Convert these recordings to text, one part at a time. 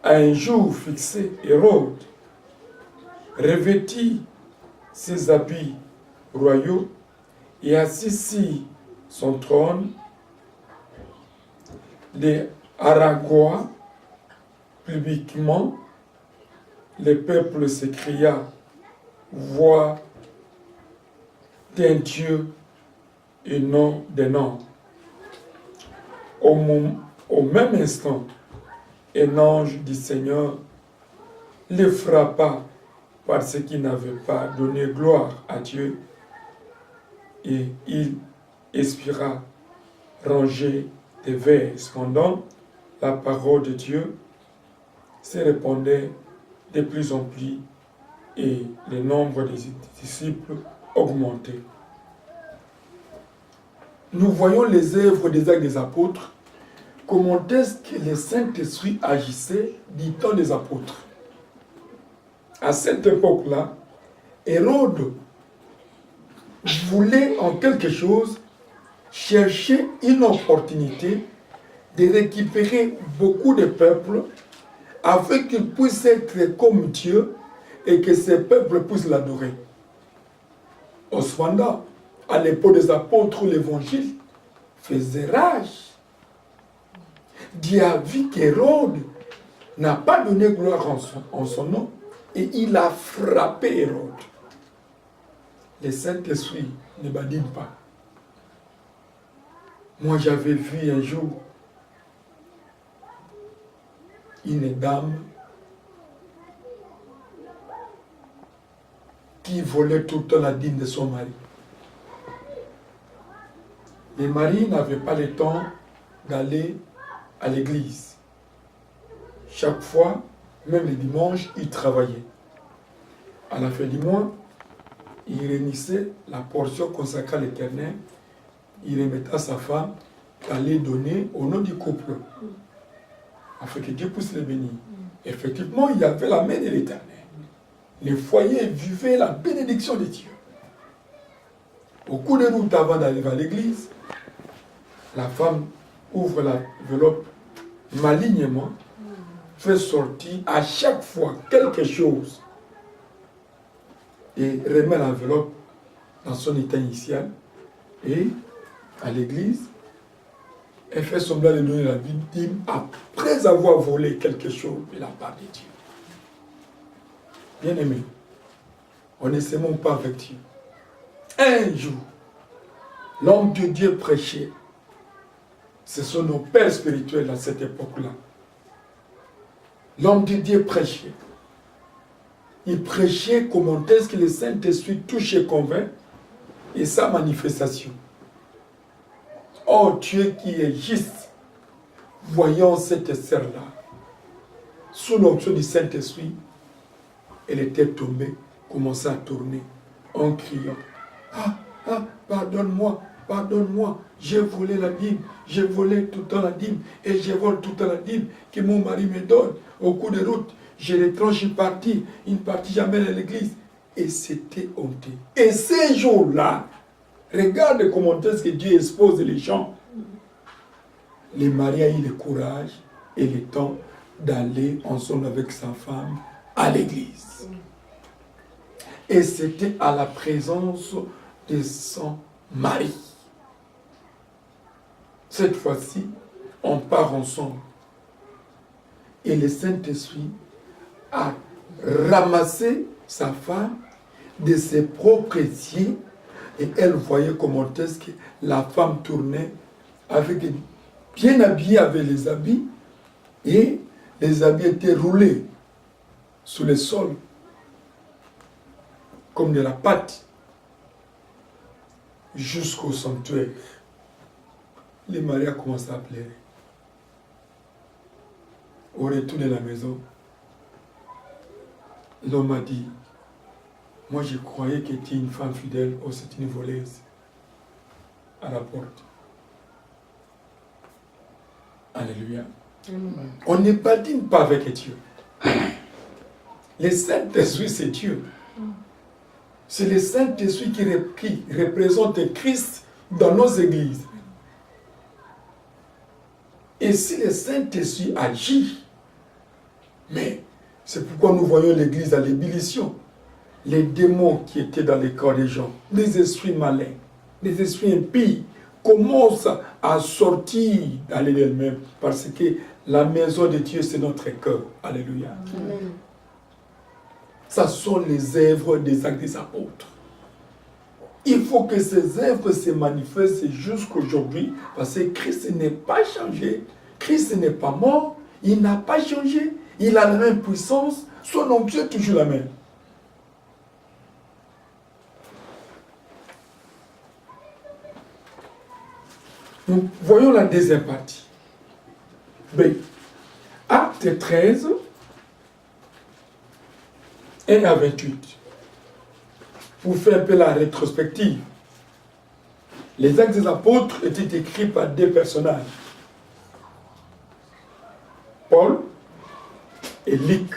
À un jour fixé, Hérode revêtit ses habits royaux et assis sur son trône. Les harangois publiquement. Le peuple s'écria, voix d'un Dieu et non d'un homme. Au même instant, un ange du Seigneur le frappa parce qu'il n'avait pas donné gloire à Dieu et il expira rangé de vers. Cependant, la parole de Dieu se répandait de plus en plus et le nombre des disciples augmentait. Nous voyons les œuvres des actes des apôtres. Comment est-ce que le Saint-Esprit agissait du temps des apôtres? À cette époque-là, Hérode voulait en quelque chose chercher une opportunité de récupérer beaucoup de peuples afin qu'il puisse être comme Dieu et que ces peuples puissent l'adorer. Cependant, à l'époque des apôtres, l'évangile faisait rage. Dieu a vu qu'Hérode n'a pas donné gloire en son nom et il a frappé Hérode. Le Saint-Esprit ne badine pas. Moi, j'avais vu un jour une dame qui volait tout le temps la dîme de son mari. Le mari n'avait pas le temps d'aller à l'église. Chaque fois, même le dimanche, il travaillait. À la fin du mois, il réunissait la portion consacrée à l'Éternel. Il remettait à sa femme d'aller donner au nom du couple, afin que Dieu puisse les bénir. Effectivement, il y avait la main de l'Éternel. Les foyers vivaient la bénédiction de Dieu. Au cours de route avant d'arriver à l'église, la femme ouvre l'enveloppe malignement, fait sortir à chaque fois quelque chose et remet l'enveloppe dans son état initial. Et à l'église, elle fait semblant de donner la victime après avoir volé quelque chose de la part de Dieu. Bien-aimé, on ne s'aime pas avec Dieu. Un jour, l'homme de Dieu prêchait. Ce sont nos pères spirituels à cette époque-là. L'homme de Dieu prêchait. Il prêchait comment est-ce que le Saint-Esprit touche et convainc et sa manifestation. Oh Dieu qui est juste, voyant cette sœur-là, sous l'onction du Saint-Esprit, elle était tombée, commençait à tourner en criant. Pardonne-moi, pardonne-moi, j'ai volé la dîme, j'ai volé tout le temps la dîme, et je vole tout le temps la dîme que mon mari me donne. Au cours de route, j'ai les tranches une partie jamais à l'église. Et c'était honteux. Et ces jours-là, regarde comment est-ce que Dieu expose les gens. Le mari a eu le courage et le temps d'aller ensemble avec sa femme à l'église. Et c'était à la présence de son mari. Cette fois-ci, on part ensemble. Et le Saint-Esprit a ramassé sa femme de ses propres yeux et elle voyait comment est-ce que la femme tournait bien habillée avec les habits et les habits étaient roulés sur le sol comme de la pâte jusqu'au sanctuaire. Le mari a commencé à pleurer. Au retour de la maison, l'homme a dit, moi je croyais que tu es une femme fidèle, ou c'est une voleuse à la porte. Alléluia. On ne badine pas avec Dieu. Le Saint-Esprit, c'est Dieu. C'est le Saint-Esprit qui représente Christ dans nos églises. Et si le Saint-Esprit agit, C'est pourquoi nous voyons l'Église à l'ébullition. Les démons qui étaient dans les corps des gens, les esprits malins, les esprits impies, commencent à sortir d'aller d'elles-mêmes. Parce que la maison de Dieu, c'est notre cœur. Alléluia. Amen. Ça sont les œuvres des actes des apôtres. Il faut que ces œuvres se manifestent jusqu'aujourd'hui, parce que Christ n'est pas changé. Christ n'est pas mort, il n'a pas changé. Il a la même puissance, son onction est toujours la même. Nous voyons la deuxième partie. B. Acte 13, 1 à 28. Pour faire un peu la rétrospective. Les actes des apôtres étaient écrits par deux personnages. Paul et Luc.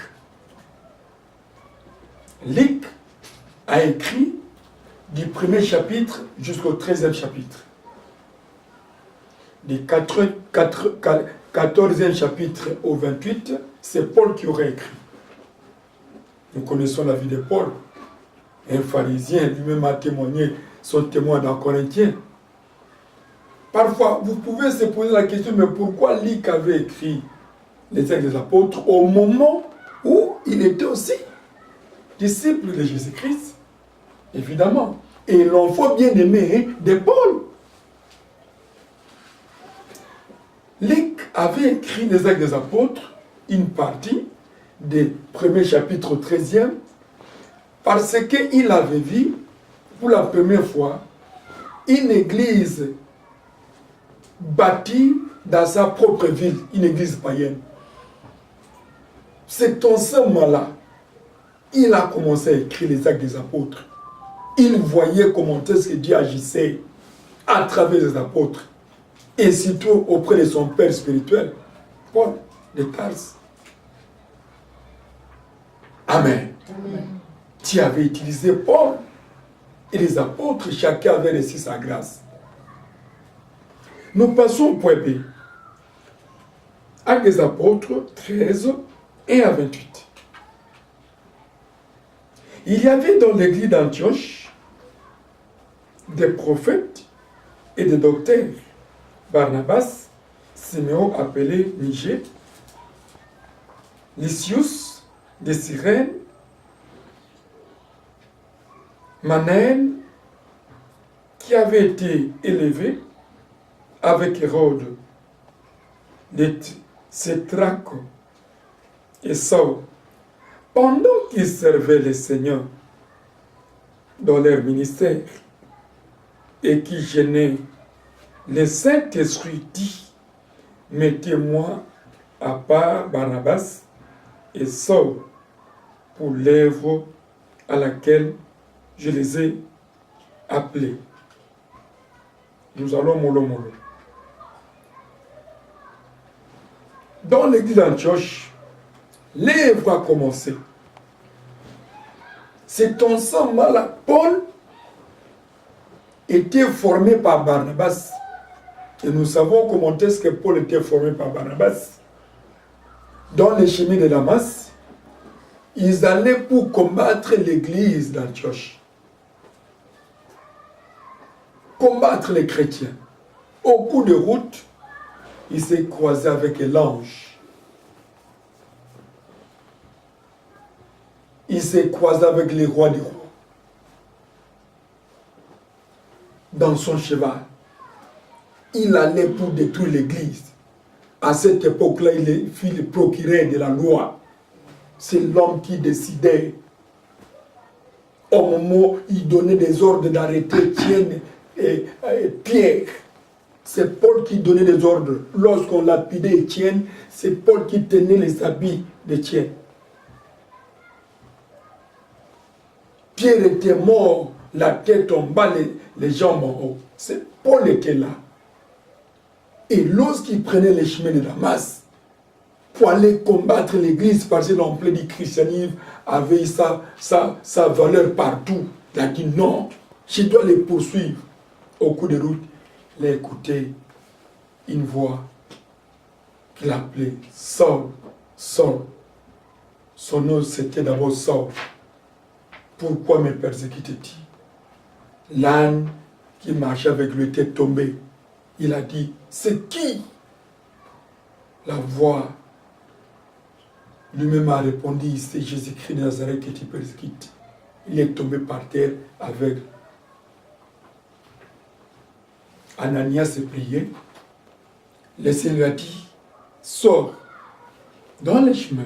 Luc a écrit du premier chapitre jusqu'au 13e chapitre. Du 14e chapitre au 28, c'est Paul qui aurait écrit. Nous connaissons la vie de Paul. Un pharisien, lui-même a témoigné son témoin dans Corinthiens. Parfois, vous pouvez se poser la question, mais pourquoi Luc avait écrit les Actes des Apôtres au moment où il était aussi disciple de Jésus-Christ? Évidemment. Et l'enfant bien-aimé de Paul. Luc avait écrit les Actes des Apôtres, une partie des premiers chapitres au 13e, parce qu'il avait vu pour la première fois une église bâtie dans sa propre ville, une église païenne. C'est en ce moment-là, il a commencé à écrire les Actes des Apôtres. Il voyait comment est-ce que Dieu agissait à travers les apôtres, et surtout auprès de son père spirituel, Paul de Tarse. Amen. Amen. Dieu avait utilisé Paul et les apôtres, chacun avait reçu sa grâce. Nous passons au point B. Actes des apôtres 13, 1 à 28. Il y avait dans l'église d'Antioche des prophètes et des docteurs. Barnabas, Siméon appelé Niger, Lysius de Cyrène, Manaën, qui avait été élevé avec Hérode, de Sétraque et Saul, pendant qu'ils servaient le Seigneur dans leur ministère et qui gênaient, le Saint-Esprit dit, mettez-moi à part Barnabas et Saul pour l'œuvre à laquelle je les ai appelés. Nous allons mollo. Dans l'église d'Antioche, l'œuvre a commencé. C'est ensemble-là, Paul était formé par Barnabas. Et nous savons comment est-ce que Paul était formé par Barnabas. Dans les chemins de Damas, ils allaient pour combattre l'église d'Antioche. Combattre les chrétiens. Au cours de route, il s'est croisé avec l'ange. Il s'est croisé avec les rois des rois. Dans son cheval. Il allait pour détruire l'église. À cette époque-là, il fut le procureur de la loi. C'est l'homme qui décidait. Au moment où il donnait des ordres d'arrêter Étienne et Pierre. C'est Paul qui donnait des ordres. Lorsqu'on lapidait Étienne, c'est Paul qui tenait les habits d'Étienne. Pierre était mort, la tête en bas, les jambes en haut. Paul était là. Et lorsqu'il prenait les chemins de Damas pour aller combattre l'église, parce que l'emploi du christianisme avait sa valeur partout, il a dit non, je dois les poursuivre. Au cours de route, il a écouté une voix qu'il appelait Saul, Saul, Son nom, c'était d'abord Saul. Pourquoi me persécutait-il? L'âne qui marchait avec lui était tombé. Il a dit, c'est qui? La voix lui-même a répondu, c'est Jésus-Christ de Nazareth que tu persécutes. Il est tombé par terre aveugle. Ananias a prié. Le Seigneur lui a dit, sors dans les chemins,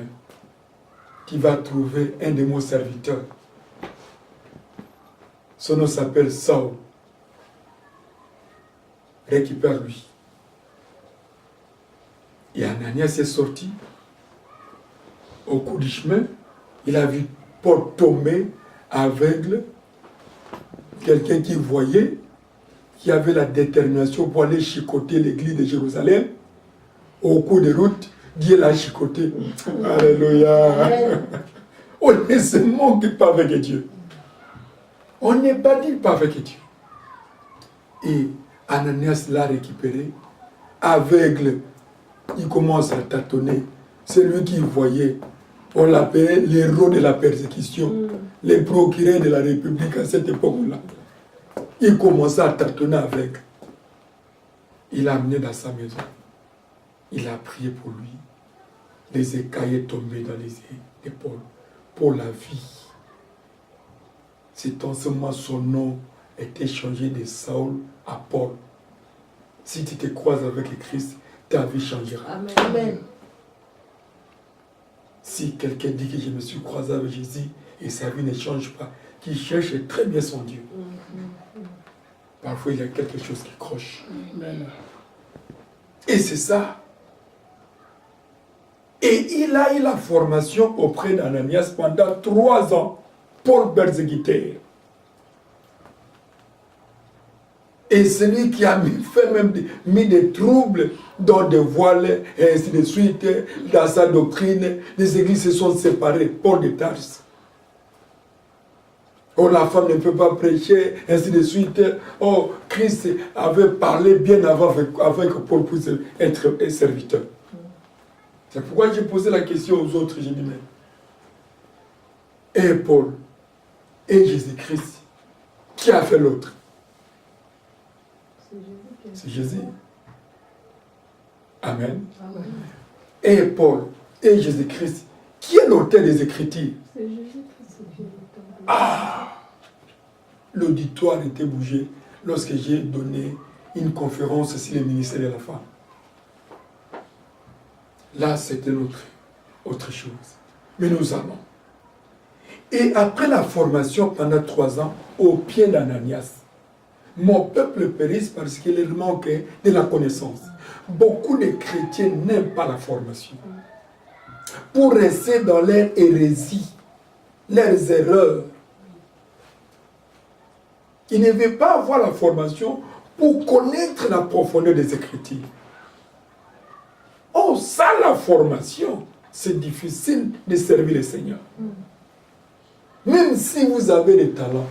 tu vas trouver un de mes serviteurs. Son nom s'appelle Saul. Récupère-lui. Et Ananias est sorti. Au cours du chemin, il a vu Paul tomber aveugle. Quelqu'un qui voyait, qui avait la détermination pour aller chicoter l'église de Jérusalem. Au cours de route, Dieu l'a chicoté. Alléluia. On ne se manque pas avec Dieu. On n'est pas dit pas avec Dieu. Et Ananias l'a récupéré. Aveugle, il commence à tâtonner. C'est lui qui voyait. On l'appelait l'héros de la persécution. Le procureur de la République à cette époque-là. Il commençait à tâtonner avec. Il l'a amené dans sa maison. Il a prié pour lui. Les écailles tombaient dans les épaules pour la vie. C'est en ce moment son nom était changé de Saul à Paul. Si tu te croises avec le Christ, ta vie changera. Amen. Amen. Si quelqu'un dit que je me suis croisé avec Jésus et sa vie ne change pas, qu'il cherche très bien son Dieu. Parfois, il y a quelque chose qui croche. Et c'est ça. Et il a eu la formation auprès d'Ananias pendant 3 ans, Paul persécuteur. Et celui qui a mis des troubles dans des voiles, et ainsi de suite, dans sa doctrine, les églises se sont séparées, Paul de Tarse. Oh, la femme ne peut pas prêcher, ainsi de suite. Oh, Christ avait parlé bien avant que Paul puisse être un serviteur. C'est pourquoi j'ai posé la question aux autres, j'ai dit, mais, et Paul, et Jésus-Christ, qui a fait l'autre? C'est Jésus. Amen. Amen. Et Paul, et Jésus-Christ, qui est l'auteur des Écritures? C'est Jésus-Christ. Ah! L'auditoire était bougé lorsque j'ai donné une conférence sur le ministère de la femme. Là, c'était autre chose. Mais nous allons. Et après la formation pendant 3 ans, au pied d'Ananias, mon peuple périsse parce qu'il leur manquait de la connaissance. Beaucoup de chrétiens n'aiment pas la formation. Pour rester dans leur hérésie, leurs erreurs. Ils ne veulent pas avoir la formation pour connaître la profondeur des Écritures. Oh, ça, la formation, c'est difficile de servir le Seigneur. Même si vous avez des talents,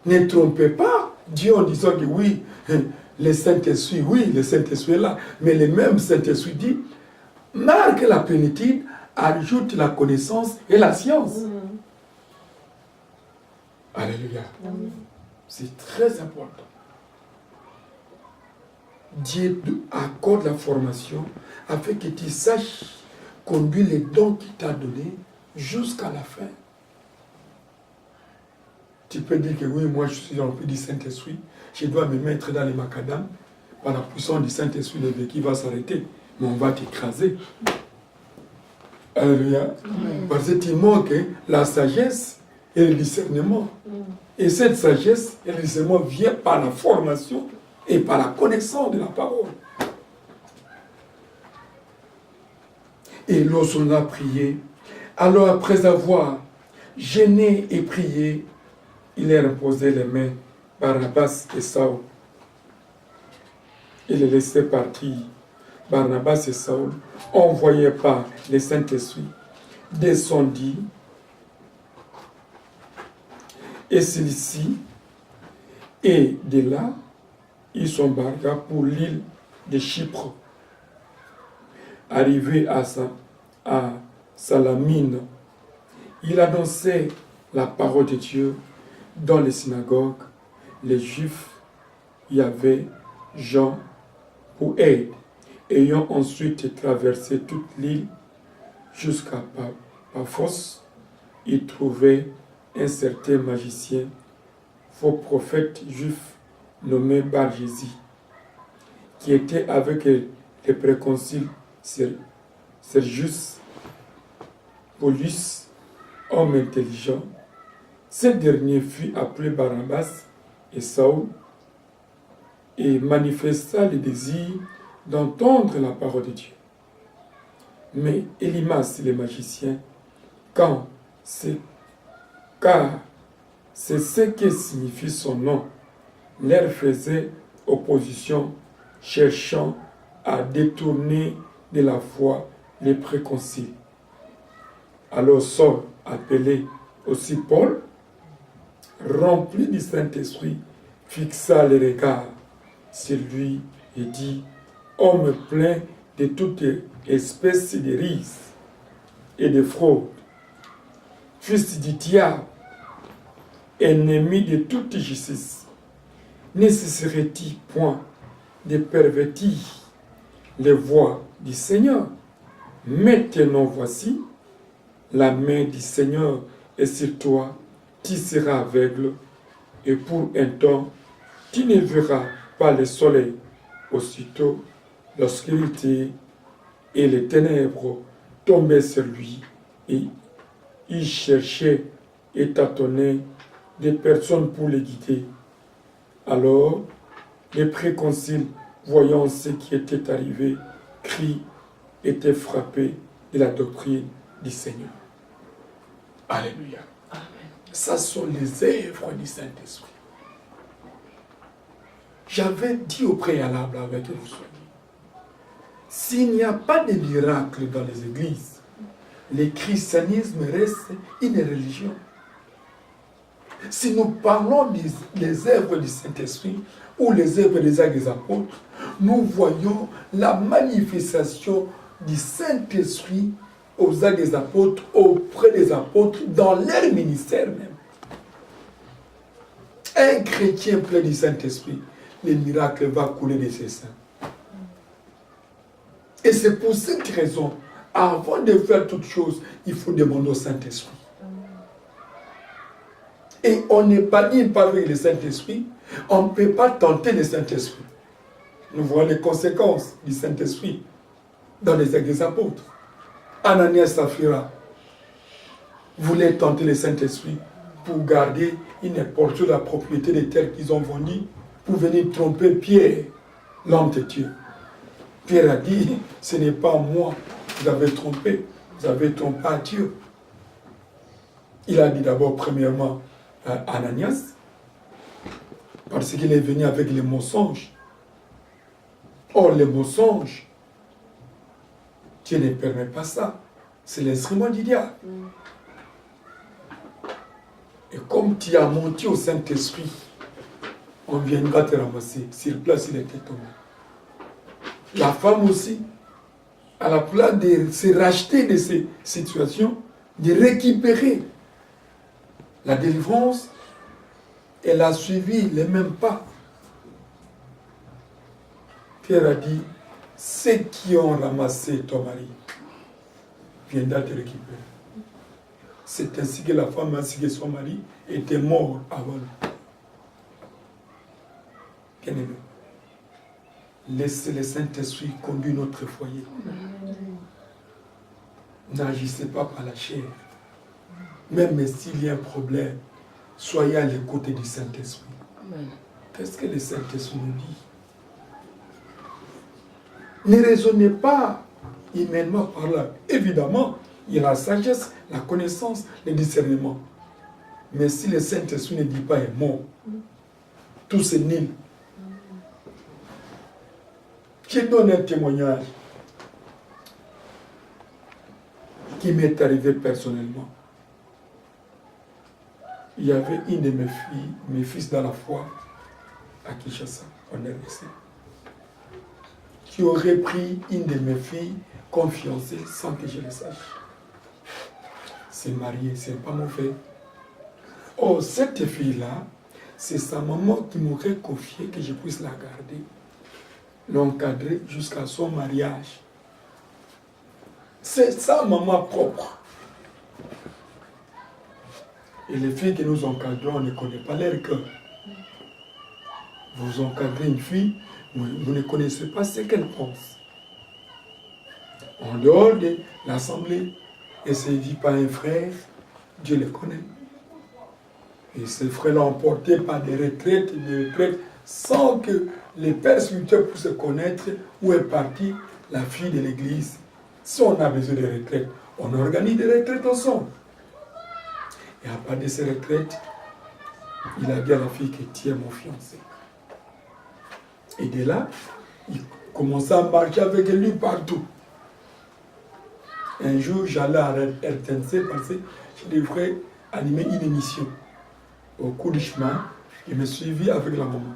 ne trompez pas Dieu en disant que oui, le Saint-Esprit, oui, le Saint-Esprit est là, mais le même Saint-Esprit dit, marque la plénitude, ajoute la connaissance et la science. Alléluia. C'est très important. Dieu accorde la formation afin que tu saches conduire les dons qu'il t'a donnés jusqu'à la fin. Tu peux dire que oui, moi je suis rempli du Saint-Esprit, je dois me mettre dans les macadam, par la puissance du Saint-Esprit, le véhicule va s'arrêter, mais on va t'écraser. Alléluia. Parce que tu manques la sagesse et le discernement. Et cette sagesse et le discernement vient par la formation et par la connaissance de la parole. Et lorsqu'on a prié, alors après avoir jeûné et prié, il a reposé les mains Barnabas et Saul. Il les laissait partir. Barnabas et Saul, envoyés par le Saint-Esprit, descendit et celui-ci, et de là, ils s'embarqua pour l'île de Chypre. Arrivé à Salamine. Il annonçait la parole de Dieu dans les synagogues. Les Juifs y avaient Jean pour aide. Ayant ensuite traversé toute l'île jusqu'à Paphos, il trouvait un certain magicien, faux prophète juif nommé Bar-Jésus, qui était avec les préconsuls Sergius Paulus, homme intelligent. Ce dernier fut appelé Barnabas et Saul et manifesta le désir d'entendre la parole de Dieu. Mais Élymas, le magicien, car c'est ce que signifie son nom, leur faisait opposition, cherchant à détourner de la foi les préconciles. Alors Saul, appelé aussi Paul, rempli du Saint-Esprit, fixa les regards sur lui et dit: homme plein de toute espèce de rises et de fraude, fils du diable, ennemi de toute justice, ne cesserait-il point de pervertir les voies du Seigneur? Maintenant voici, la main du Seigneur est sur toi, tu seras aveugle, et pour un temps, tu ne verras pas le soleil. Aussitôt, l'obscurité et les ténèbres tombaient sur lui, et il cherchait et tâtonnait des personnes pour les guider. Alors, les préconciles, voyant ce qui était arrivé, crient, étaient frappés de la doctrine du Seigneur. Alléluia. Amen. Ça sont les œuvres du Saint-Esprit. J'avais dit au préalable avec vous, s'il n'y a pas de miracle dans les églises, le christianisme reste une religion. Si nous parlons des œuvres du Saint-Esprit ou les œuvres des actes des apôtres, nous voyons la manifestation du Saint-Esprit aux actes des apôtres, auprès des apôtres, dans leur ministère même. Un chrétien plein du Saint-Esprit, le miracle va couler de ses seins. Et c'est pour cette raison, avant de faire toute chose, il faut demander au Saint-Esprit. Et on n'est pas libre avec le Saint-Esprit, on ne peut pas tenter le Saint-Esprit. Nous voyons les conséquences du Saint-Esprit dans les actes des apôtres. Ananias et Saphira voulaient tenter le Saint-Esprit pour garder une portion de la propriété des terres qu'ils ont vendues pour venir tromper Pierre, l'homme de Dieu. Pierre a dit, ce n'est pas moi que vous avez trompé à Dieu. Il a dit d'abord, premièrement, à Ananias, parce qu'il est venu avec les mensonges. Or, les mensonges, Dieu ne permet pas ça. C'est l'instrument du diable. Et comme tu as menti au Saint-Esprit, on viendra te ramasser. Sur place, il était tombé. La femme aussi, à la place de se racheter de ces situations, de récupérer la délivrance, elle a suivi les mêmes pas. Pierre a dit, ceux qui ont ramassé ton mari viendront te récupérer. C'est ainsi que la femme ainsi que son mari était mort avant lui. Bien-aimé, laissez le Saint-Esprit conduire notre foyer. N'agissez pas par la chair. Même s'il y a un problème, soyez à l'écoute du Saint-Esprit. Qu'est-ce que le Saint-Esprit nous dit? Ne raisonnez pas humainement parlant. Évidemment, il y a la sagesse, la connaissance, le discernement. Mais si le Saint-Esprit ne dit pas un mot, tout c'est nul. Je donne un témoignage qui m'est arrivé personnellement. Il y avait une de mes fils dans la foi, à Kinshasa, en RDC, qui aurait pris une de mes filles confiancée sans que je le sache. s'est mariée, c'est pas mauvais. Oh, cette fille-là, c'est sa maman qui m'aurait confié que je puisse la garder, l'encadrer jusqu'à son mariage. C'est sa maman propre. Et les filles que nous encadrons, on ne connaît pas leur cœur. Vous encadrez une fille, vous ne connaissez pas ce qu'elle pense. En dehors de l'assemblée, et sévit par un frère, Dieu les connaît. Et ces frères-là emportés par des retraites, sans que les pères spirituels puissent connaître où est partie la fille de l'église. Si on a besoin de retraites, on organise des retraites ensemble. Et à part de ces retraites, il a dit à la fille que tu es mon fiancé. Et de là, il commençait à marcher avec lui partout. Un jour, j'allais à RTNC parce que je devrais animer une émission. Au cours du chemin, il me suivit avec la maman.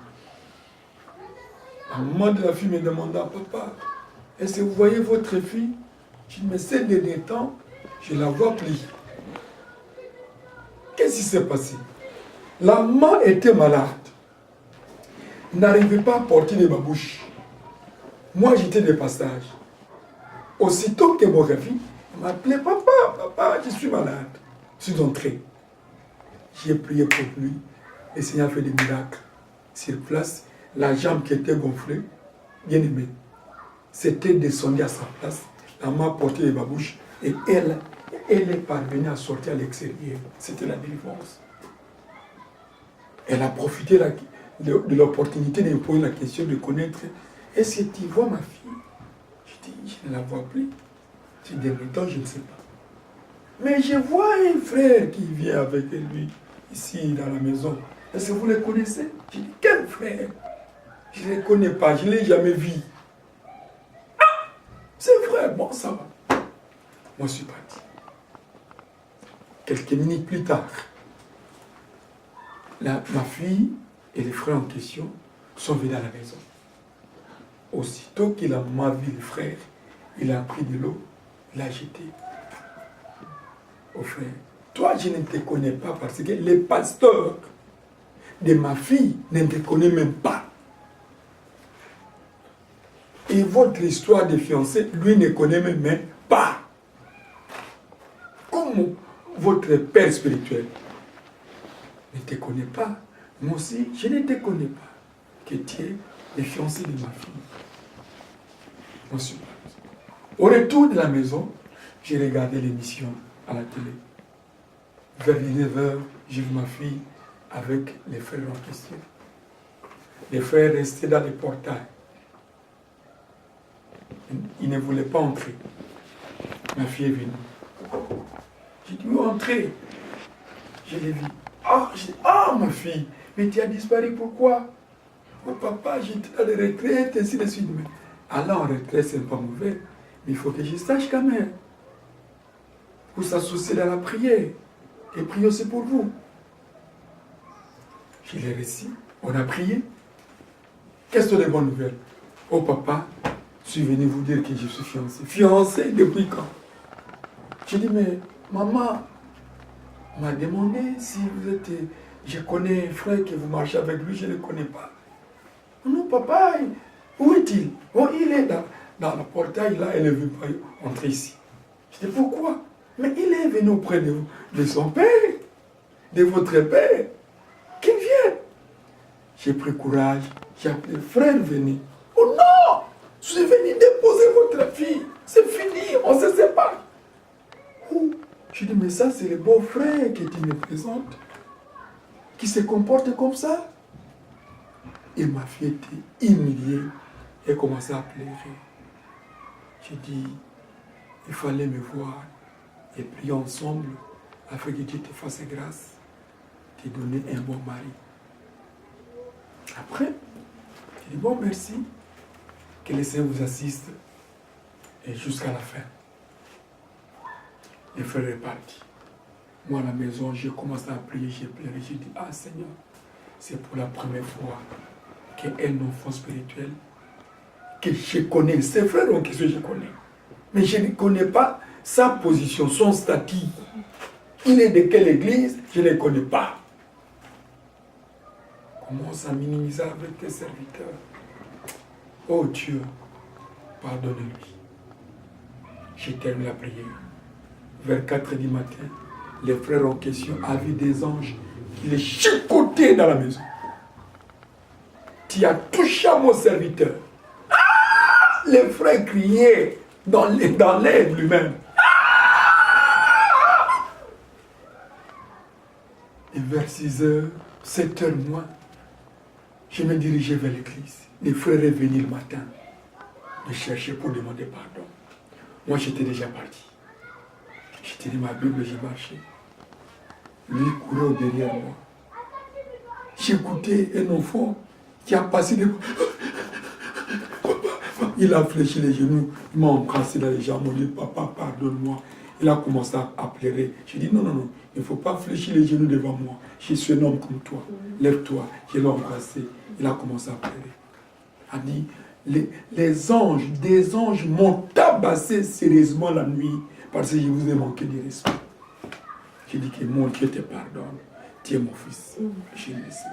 La maman de la fille me demanda, papa, est-ce que vous voyez votre fille? Je dis, mais ces derniers temps, je la vois plus. Qu'est-ce qui s'est passé? La maman était malade. N'arrivait pas à porter de ma bouche. Moi, j'étais de passage. Aussitôt que mon réveil, il m'a appelé, papa, je suis malade. Je suis entré. J'ai prié pour lui. Le Seigneur a fait des miracles. Sur place, la jambe qui était gonflée, bien aimée, s'était descendue à sa place. La main a porté de ma bouche et elle est parvenue à sortir à l'extérieur. C'était la délivrance. Elle a profité de l'opportunité de me poser la question de connaître, est-ce que tu vois ma fille? Je dis, je ne la vois plus. Je dis, temps, je ne sais pas. Mais je vois un frère qui vient avec lui, ici, dans la maison. Est-ce que vous le connaissez? Je dis, quel frère? Je ne le connais pas, je ne l'ai jamais vu. Ah! C'est vrai, bon, ça va. Moi, je suis parti. Quelques minutes plus tard, ma fille et les frères en question sont venus à la maison. Aussitôt qu'il a vu le frère, il a pris de l'eau, il l'a jeté au frère. Toi, je ne te connais pas parce que les pasteurs de ma fille ne te connaissent même pas. Et votre histoire de fiancé, lui ne connaît même pas. Comment votre père spirituel ne te connaît pas? Moi aussi, je ne te connais pas. Que tu es le fiancé de ma fille. Moi aussi. Au retour de la maison, j'ai regardé l'émission à la télé. Vers 19h, j'ai vu ma fille avec les frères en question. Les frères restaient dans les portails. Ils ne voulaient pas entrer. Ma fille est venue. J'ai dit, où entrer? Je l'ai vue. Ah, ma fille, mais tu as disparu, pourquoi? Oh papa, j'étais à la retraite, ainsi de suite. Mais aller en retraite, c'est pas mauvais. Mais il faut que je sache quand même. Vous s'associez dans la prière. Et priez aussi pour vous. Je l'ai réussi. On a prié. Quelles sont les bonnes nouvelles? Oh papa, je suis venu vous dire que je suis fiancé. Fiancé depuis quand? J'ai dit, mais maman m'a demandé si vous êtes... Je connais un frère que vous marchez avec lui, je ne le connais pas. Non, papa, où est-il? Oh, il est dans le portail, là, elle ne veut pas entrer ici. Je dis, pourquoi? Mais il est venu auprès de vous, de son père, de votre père, qu'il vienne. J'ai pris courage, j'ai appelé frère, venez. Oh non! Je suis venu déposer votre fille. C'est fini, on se sépare. Oh, je dis, mais ça, c'est le beau frère que tu me présentes, qui se comporte comme ça. Et ma fille était humiliée et commençait à pleurer. J'ai dit, il fallait me voir et prier ensemble afin que Dieu te fasse grâce, te donner un bon mari. Après, j'ai dit, bon, merci, que le Seigneur vous assiste et jusqu'à la fin. Le frère est parti. Moi, à la maison, j'ai commencé à prier, j'ai pleuré, j'ai dit, ah Seigneur, c'est pour la première fois qu'un enfant spirituel que je connais, ses frères en question je connais, mais je ne connais pas sa position, son statut. Il est de quelle église? Je ne les connais pas. Commence à minimiser avec tes serviteurs. Oh Dieu, pardonne-lui. Je termine la prière. Vers 4 du matin, les frères en question avaient des anges qui les chicotaient dans la maison. Tu as touché à mon serviteur. Ah! Les frères criaient dans l'air lui-même. Ah! Et vers 6h, 7h moins, je me dirigeais vers l'église. Les frères est venu le matin me chercher pour demander pardon. Moi, j'étais déjà parti. J'ai tenu ma Bible, j'ai marché. Lui courait derrière moi. J'écoutais un enfant qui a passé des... Il a fléchi les genoux, il m'a embrassé dans les jambes, il m'a dit, papa, pardonne-moi. Il a commencé à pleurer. J'ai dit, non, non, non, il ne faut pas fléchir les genoux devant moi. Je suis un homme comme toi. Lève-toi. Je l'ai embrassé. Il a commencé à pleurer. Il a dit, les anges, des anges m'ont tabassé sérieusement la nuit parce que je vous ai manqué de respect. J'ai dit que mon Dieu te pardonne. Tu es mon fils. Je l'ai laissé.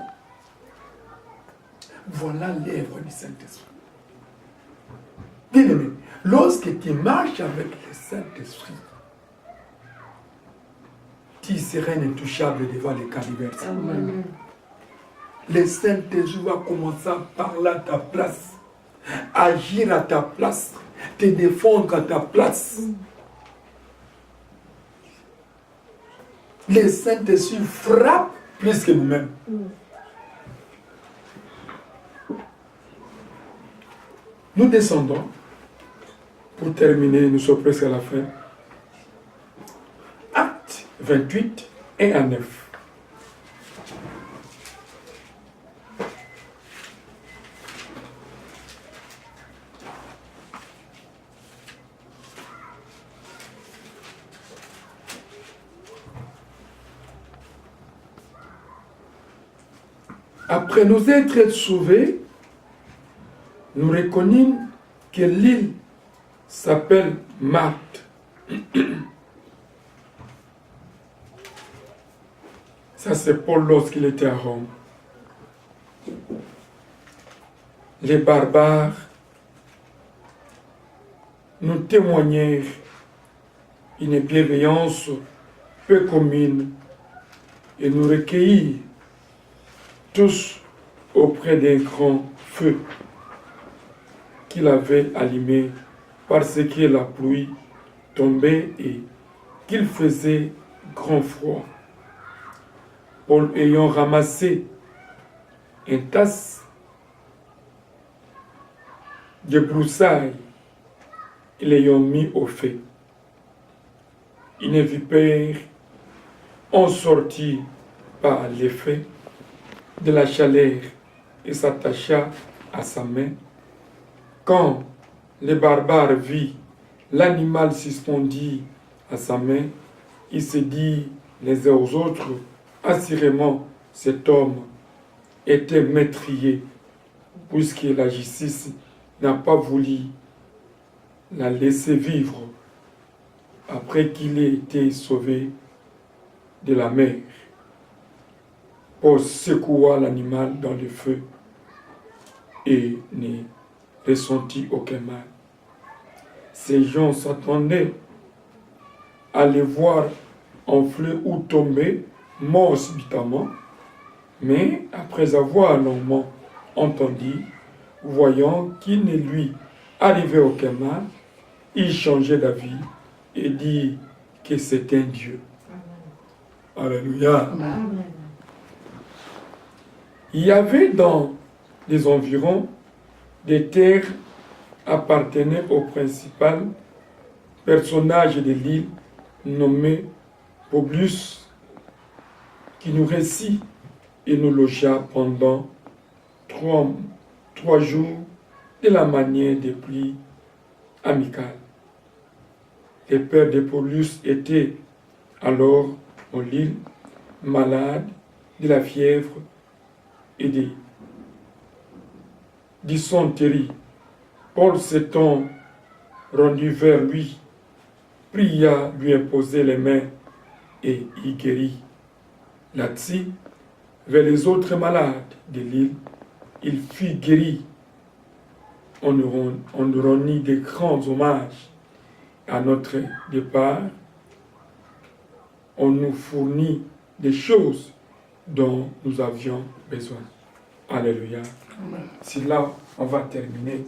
Voilà l'œuvre du Saint-Esprit. Bien aimé, lorsque tu marches avec le Saint-Esprit, tu seras intouchable devant les cas diverses. Le Saint-Esprit va commencer à parler à ta place, agir à ta place, te défendre à ta place. Le Saint-Esprit frappe plus que nous-mêmes. Nous descendons. Pour terminer, nous sommes presque à la fin. Acte 28, 1 à 9. Après nous être sauvés, nous reconnûmes que l'île s'appelle Marthe. Ça, c'est Paul lorsqu'il était à Rome. Les barbares nous témoignèrent une bienveillance peu commune et nous recueillir tous auprès d'un grand feu qu'il avait allumé parce que la pluie tombait et qu'il faisait grand froid. Paul ayant ramassé une tasse de broussailles, ils l'ayant mis au feu. Une vipère en sortit par l'effet de la chaleur et s'attacha à sa main. Quand le barbare vit l'animal suspendu à sa main, il se dit les uns aux autres, assurément cet homme était meurtrier, puisque la justice n'a pas voulu la laisser vivre après qu'il ait été sauvé de la mer. Paul secoua l'animal dans le feu et ne ressentit aucun mal. Ces gens s'attendaient à les voir enfler ou tomber, morts subitement, mais après avoir longuement entendu, voyant qu'il ne lui arrivait aucun mal, il changeait d'avis et dit que c'est un Dieu. Alléluia. Amen. Il y avait dans les environs des terres appartenant au principal personnage de l'île nommé Publius, qui nous récit et nous logea pendant trois jours de la manière des plus amicales. Le père de Publius était alors en l'île, malade de la fièvre et de dysenterie. Paul s'étant rendu vers lui, pria lui imposer les mains et il guérit. Là-dessus, vers les autres malades de l'île, il fut guéri. On nous rendit des grands hommages à notre départ. On nous fournit des choses dont nous avions besoin. Alléluia. C'est là on va terminer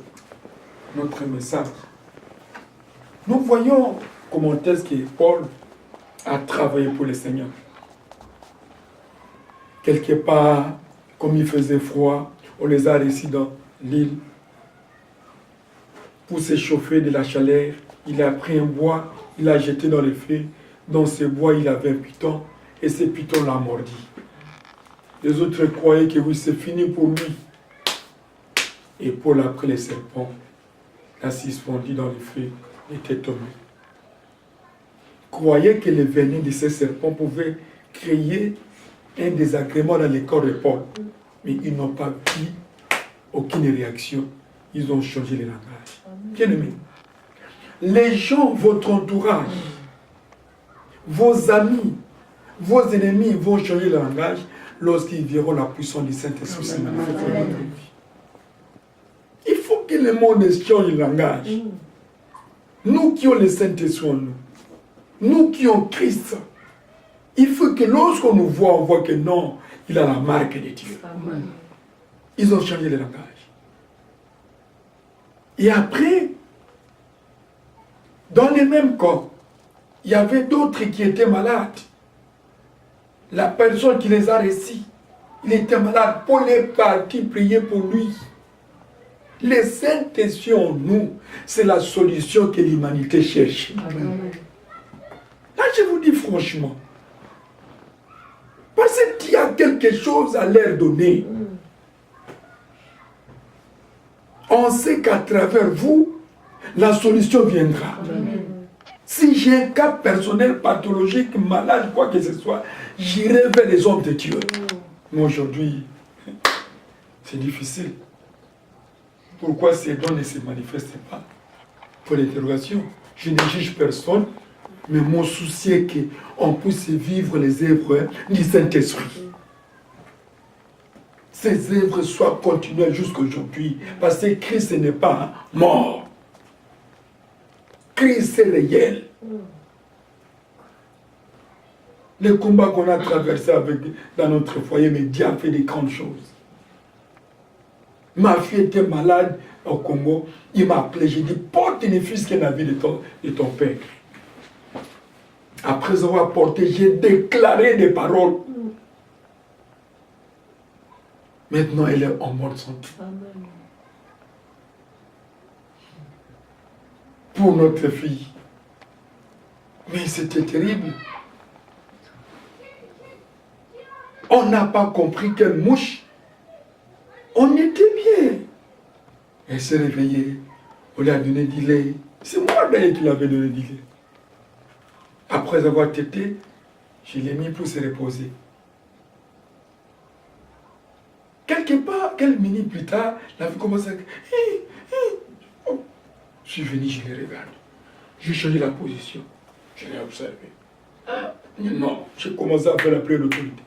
notre message. Nous voyons comment est-ce que Paul a travaillé pour le Seigneur. Quelque part, comme il faisait froid, on les a réussis dans l'île. Pour s'échauffer de la chaleur, il a pris un bois, il l'a jeté dans le feu. Dans ce bois, il avait un python, et ce python l'a mordi. Les autres croyaient que oui, c'est fini pour lui. Et Paul a pris les serpents, l'a suspendu dans le feu, il était tombé. Croyait que le venin de ces serpents pouvait créer un désagrément dans le corps de Paul. Mais ils n'ont pas eu aucune réaction. Ils ont changé le langage. Bien aimé, les gens, votre entourage, vos amis, vos ennemis vont changer le langage lorsqu'ils verront la puissance du Saint-Esprit se manifester dans votre vie. Il faut que le monde change le langage. Nous qui avons le Saint-Esprit en nous, nous qui avons Christ, il faut que lorsqu'on nous voit, on voit que non, il a la marque de Dieu. Ils ont changé le langage. Et après, dans les mêmes cas, il y avait d'autres qui étaient malades. La personne qui les a reçus, il était malade. Paul est parti prier pour lui. Les Saint-Esprit en nous, c'est la solution que l'humanité cherche. Là, je vous dis franchement, parce qu'il y a quelque chose à leur donner. On sait qu'à travers vous, la solution viendra. Si j'ai un cas personnel, pathologique, malade, quoi que ce soit, j'irai vers les hommes de Dieu. Mais aujourd'hui, c'est difficile. Pourquoi ces dons ne se manifestent pas? Pour l'interrogation, je ne juge personne, mais mon souci est qu'on puisse vivre les œuvres du Saint-Esprit. Ces œuvres soient continuelles jusqu'à aujourd'hui, parce que Christ n'est pas mort. Christ est réel. Le combat qu'on a traversé dans notre foyer, mais Dieu a fait des grandes choses. Ma fille était malade au Congo, il m'a appelé, j'ai dit, porte les fils qu'il a vu de ton père. Après avoir porté, j'ai déclaré des paroles. Maintenant, elle est en bonne santé. Pour notre fille. Mais c'était terrible. On n'a pas compris quelle mouche. On était bien. Elle s'est réveillée. On lui a donné du lait. C'est moi d'ailleurs qui l'avais donné du lait. Après avoir tété, je l'ai mis pour se reposer. Quelque part, quelques minutes plus tard, la vie commence à... Je suis venu, je les regarde. J'ai changé la position. Je l'ai observé. Non, j'ai commencé à faire la prière d'autorité.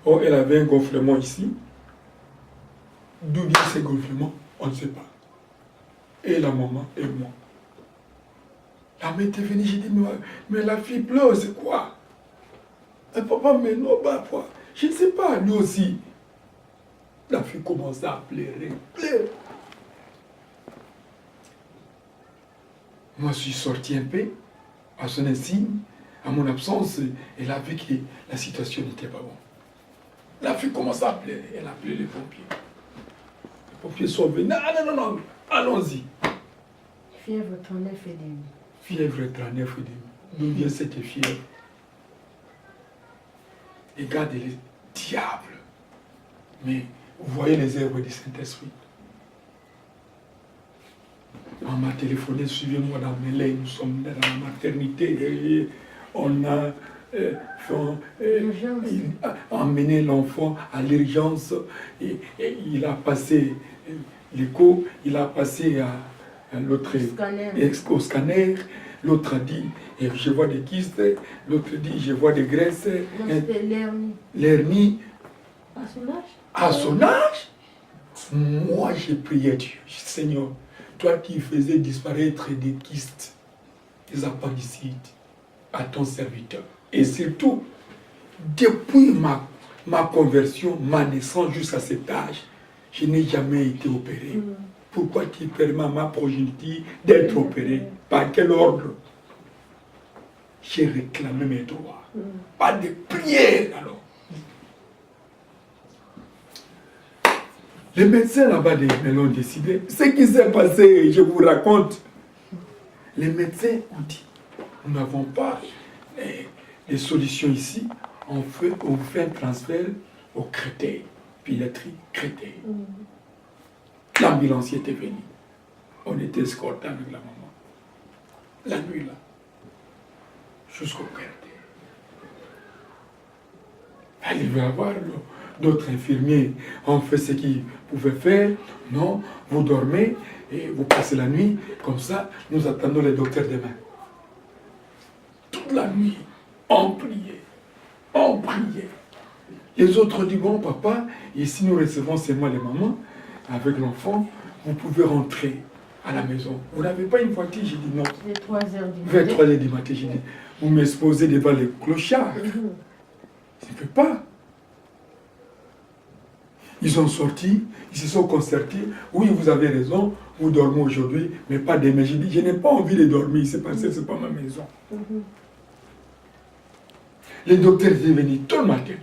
Oh, elle avait un gonflement ici. D'où vient ce gonflement? On ne sait pas. Et la maman et moi. La mère était venue, j'ai dit, mais la fille pleure, c'est quoi? Et papa, mais non, bah, quoi? Je ne sais pas, lui aussi. La fille commençait à pleurer. Moi, je suis sorti un peu, à son insigne, à mon absence, elle a vu que la situation n'était pas bonne. La fille commençait à pleurer, elle a appelé les pompiers. Les pompiers sont venus, non, allons-y. Fièvre 39 et demi. Fièvre 39 et demi. D'où vient cette fièvre? Regardez-les, diable. Mais vous voyez les œuvres du Saint-Esprit. On m'a téléphoné, suivez-moi dans mes laits, nous sommes dans la maternité. On a emmené l'enfant à l'urgence. Et il a passé l'écho, il a passé à l'autre au scanner. L'autre a dit, je vois des kystes. L'autre dit, je vois des graisses. Non, c'était l'hernie. L'hernie. À son âge? À son âge, moi j'ai prié Dieu. Seigneur, toi qui faisais disparaître des kystes, des appendicites à ton serviteur. Et surtout, depuis ma conversion, ma naissance jusqu'à cet âge, je n'ai jamais été opéré. Pourquoi tu permets à ma progéniture d'être opérée? Par quel ordre? J'ai réclamé mes droits. Pas de prière alors. Les médecins là-bas me l'ont décidé. Ce qui s'est passé, je vous raconte. Les médecins ont dit, nous n'avons pas les solutions ici. On fait un transfert au Créteil, pédiatrie Créteil. L'ambulancier était venu. On était escorté avec la maman. La nuit là. Jusqu'au Créteil. Il va avoir d'autres infirmiers ont fait ce qu'ils pouvaient faire. Non, vous dormez et vous passez la nuit. Comme ça, nous attendons les docteurs demain. Toute la nuit, on priait. On priait. Les autres disent, bon papa, ici nous recevons seulement les mamans avec l'enfant. Vous pouvez rentrer à la maison. Vous n'avez pas une voiture? J'ai dit non. Vers 3 heures du matin. Vers 3 heures du matin, j'ai dit, vous m'exposez devant les clochards. Je ne peux pas. Ils ont sorti, ils se sont concertés. Oui, vous avez raison, vous dormez aujourd'hui, mais pas demain. J'ai dit, je n'ai pas envie de dormir, c'est parce que ce n'est pas ma maison. Les docteurs étaient venus tout le matin.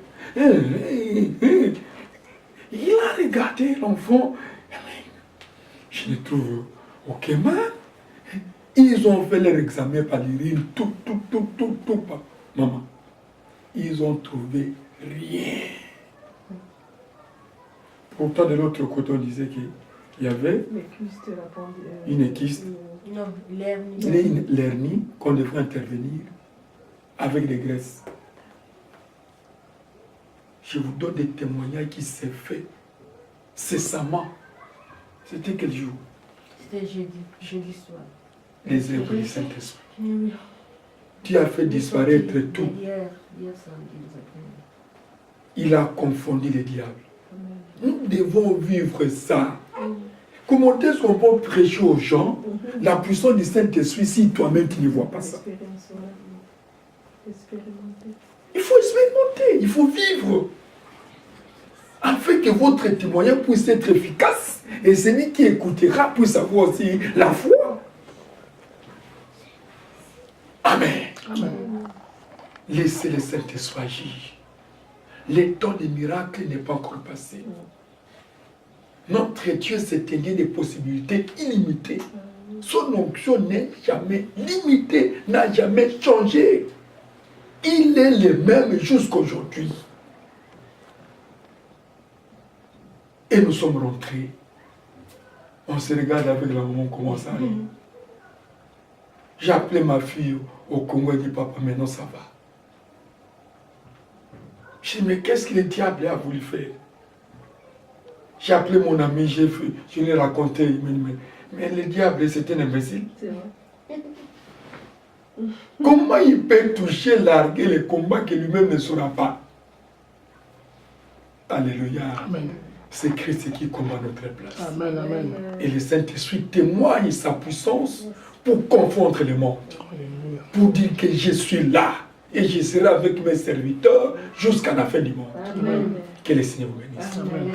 Il a regardé l'enfant. Je ne trouve aucun mal. Ils ont fait leur examen par l'urine, tout, maman. Ils ont trouvé rien. Pourtant, de l'autre côté, on disait qu'il y avait une kyste, non, l'hernie. l'hernie, qu'on devrait intervenir avec des graisses. Je vous donne des témoignages qui s'est fait cessamment. C'était quel jour? C'était jeudi soir. Les œuvres du Saint-Esprit. Oui. Tu as fait disparaître tout. Hier samedi, nous apprenons. Il a confondu les diables. Nous devons vivre ça. Comment est-ce qu'on peut prêcher aux gens la puissance du Saint-Esprit si toi-même tu ne vois pas ça? Il faut expérimenter, il faut vivre. Afin que votre témoignage puisse être efficace. Et celui qui écoutera puisse avoir aussi la foi. Amen. Amen. Laissez le Saint-Esprit agir. Le temps des miracles n'est pas encore passé. Notre Dieu s'est donné des possibilités illimitées. Son onction n'est jamais limitée, n'a jamais changé. Il est le même jusqu'aujourd'hui. Et nous sommes rentrés. On se regarde avec la maman, on commence à rire. J'ai appelé ma fille au Congo et dit, papa, maintenant ça va. Je dis, mais qu'est-ce que le diable a voulu faire? J'ai appelé mon ami, je lui ai raconté, il m'a dit, mais le diable, c'est un imbécile. C'est vrai. Comment il peut toucher, larguer les combats que lui-même ne saura pas? Alléluia. Amen. C'est Christ qui combat notre place. Amen, amen. Et le Saint-Esprit témoigne sa puissance pour confondre le monde. Alléluia. Pour dire que je suis là. Et je serai avec mes serviteurs jusqu'à la fin du monde. Amen. Que le Seigneur vous bénisse. Amen. Amen.